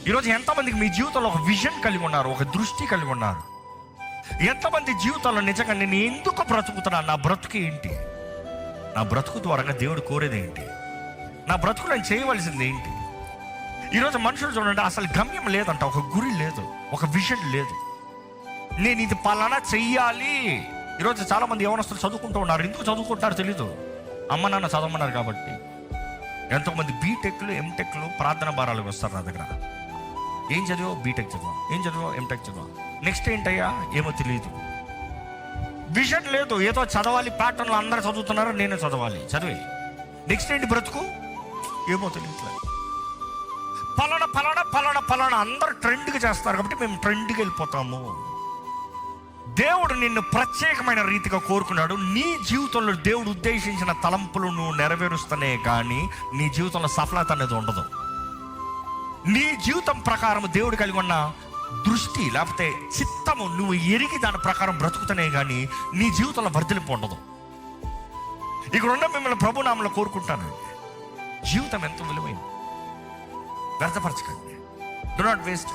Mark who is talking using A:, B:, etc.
A: ఈరోజు ఎంతమందికి మీ జీవితంలో ఒక విజన్ కలిగి ఉన్నారు, ఒక దృష్టి కలిగి ఉన్నారు? ఎంతమంది జీవితంలో నిజంగా నేను ఎందుకు బ్రతుకుతున్నాను, నా బ్రతుకు ఏంటి, నా బ్రతుకు ద్వారా దేవుడు కోరేది ఏంటి, నా బ్రతుకు నేను చేయవలసింది ఏంటి? ఈరోజు మనుషులు చూడండి, అసలు గమ్యం లేదంట, ఒక గురి లేదు, ఒక విజన్ లేదు. నేను ఇది పలానా చెయ్యాలి. ఈరోజు చాలామంది యవనస్తులు చదువుకుంటూ ఉన్నారు. ఎందుకు చదువుకుంటారో తెలీదు. అమ్మ నాన్న చదవమన్నారు కాబట్టి. ఎంతోమంది బీటెక్లు, ఎంటెక్లు ప్రార్థన భారాలకు వస్తారు నా దగ్గర. ఏం చదివో? బీటెక్ చదివా. ఏం చదివో? ఎంటెక్ చదివా. నెక్స్ట్ ఏంటయ్యా? ఏమో తెలియదు. విజన్ లేదు. ఏదో చదవాలి, ప్యాటర్న్లో అందరూ చదువుతున్నారు, నేను చదవాలి, చదివి నెక్స్ట్ ఏంటి బ్రతుకు? ఏమో తెలియట్లేదు. పలానా పలానా పలానా పలానా అందరూ ట్రెండ్గా చేస్తారు కాబట్టి మేము ట్రెండ్కి వెళ్ళిపోతాము. దేవుడు నిన్ను ప్రత్యేకమైన రీతిగా కోరుకున్నాడు. నీ జీవితంలో దేవుడు ఉద్దేశించిన తలంపులు నువ్వు నెరవేరుస్తూనే కానీ నీ జీవితంలో సఫలత అనేది ఉండదు. నీ జీవితం ప్రకారం దేవుడు కలిగి ఉన్న దృష్టి లేకపోతే చిత్తము నువ్వు ఎరిగి దాని ప్రకారం బ్రతుకుతూనే కానీ నీ జీవితంలో వర్ధలింపు ఉండదు. ఇక్కడ ఉన్న మిమ్మల్ని ప్రభు నామములో కోరుకుంటానండి, జీవితం ఎంతో విలువైంది, వ్యర్థపరచకండి. Do not waste.